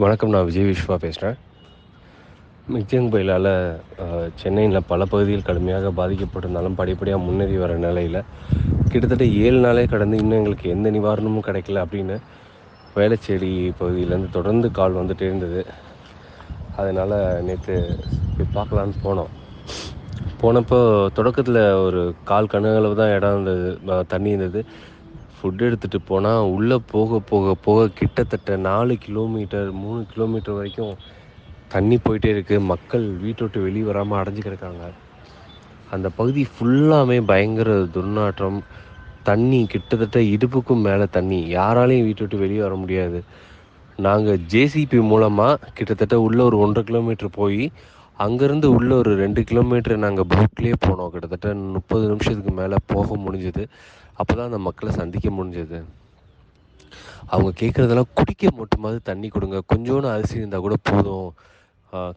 வணக்கம். நான் விஜய் விஸ்வா பேசுகிறேன். மிக்ஜாம் புயலால் சென்னையில் பல பகுதிகள் கடுமையாக பாதிக்கப்பட்டிருந்தாலும் படிப்படியாக முன்னேறி வர நிலையில் கிட்டத்தட்ட 7 நாளே கடந்து இன்னும் எங்களுக்கு எந்த நிவாரணமும் கிடைக்கல அப்படின்னு வேளச்சேரி பகுதியிலேருந்து தொடர்ந்து கால் வந்துட்டே இருந்தது. அதனால் நேற்று போய் பார்க்கலான்னு போனோம். போனப்போ தொடக்கத்தில் ஒரு கால் கனகளவு தான் இடம் இருந்தது, தண்ணி இருந்தது. ஃபுட் எடுத்துகிட்டு போனால் உள்ளே போக போக போக கிட்டத்தட்ட 4 கிலோமீட்டர் 3 கிலோமீட்டர் வரைக்கும் தண்ணி போயிட்டே இருக்குது. மக்கள் வீட்டை விட்டு வெளியே வராமல் அடைஞ்சு கிடக்காங்க. அந்த பகுதி ஃபுல்லாமே பயங்கர துர்நாற்றம். தண்ணி கிட்டத்தட்ட இடுப்புக்கும் மேலே தண்ணி. யாராலையும் வீட்டை விட்டு வெளியே வர முடியாது. நாங்கள் ஜேசிபி மூலமாக கிட்டத்தட்ட உள்ளே ஒரு 1.5 கிலோமீட்டர் போய் அங்கேருந்து உள்ளே ஒரு 2 கிலோமீட்டர் நாங்கள் போட்லேயே போனோம். கிட்டத்தட்ட 30 நிமிஷத்துக்கு மேலே போக முடிஞ்சது. அப்போ தான் அந்த மக்களை சந்திக்க முடிஞ்சது. அவங்க கேட்குறதெல்லாம் குடிக்க மட்டுமாவது தண்ணி கொடுங்க, கொஞ்சோண்டு அரிசி இருந்தால் கூட போதும்,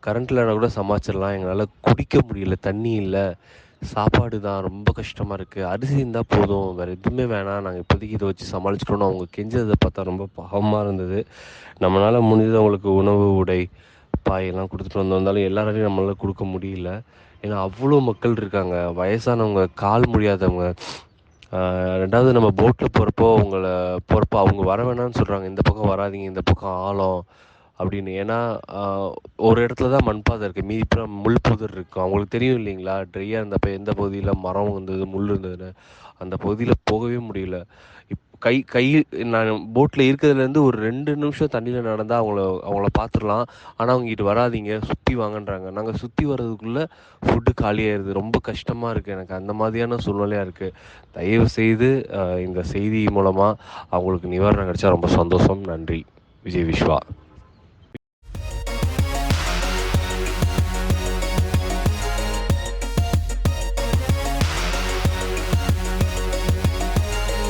கரண்ட் இல்லைனா கூட சமாளிச்சிடலாம், எங்களால் குடிக்க முடியல, தண்ணி இல்லை, சாப்பாடு தான் ரொம்ப கஷ்டமாக இருக்குது, அரிசி இருந்தால் போதும், வேறு எதுவுமே வேணாம், நாங்கள் இப்போதைக்கு இதை வச்சு சமாளிச்சிட்டோன்னு அவங்க கெஞ்சதை பார்த்தா ரொம்ப பாவமாக இருந்தது. நம்மளால் முடிஞ்சது அவங்களுக்கு உணவு, உடை, பாயெல்லாம் கொடுத்துட்டு வந்தாலும் எல்லாராலையும் நம்மளால் கொடுக்க முடியல. ஏன்னா அவ்வளோ மக்கள் இருக்காங்க. வயசானவங்க, கால் முடியாதவங்க. ரெண்டாவது நம்ம போட்டில் போகிறப்போ அவங்க வர வேணாம்னு சொல்கிறாங்க. இந்த பக்கம் வராதீங்க, இந்த பக்கம் ஆழம் அப்படின்னு. ஏன்னா ஒரு இடத்துல தான் மண்பாதை இருக்குது, மீதி பூரா முள் புதர் இருக்கும். அவங்களுக்கு தெரியும் இல்லைங்களா, ட்ரையாக இருந்தப்போ எந்த பகுதியில் மரம் இருந்தது, முள் இருந்ததுன்னு. அந்த பகுதியில் போகவே முடியல. கை நான் போட்டில் இருக்கிறதுலேருந்து ஒரு 2 நிமிஷம் தண்ணியில் நடந்தால் அவங்கள பார்த்துடலாம். ஆனால் அவங்க இங்கிட்டு வராதீங்க, சுற்றி வாங்கன்றாங்க. நாங்கள் சுற்றி வர்றதுக்குள்ளே ஃபுட்டு காலியாகிடுது. ரொம்ப கஷ்டமாக இருக்குது. எனக்கு அந்த மாதிரியான சூழ்நிலையாக இருக்குது. தயவுசெய்து இந்த செய்தி மூலமாக அவங்களுக்கு நிவாரணம் கிடைச்சா ரொம்ப சந்தோஷம். நன்றி. விஜய் விஸ்வா.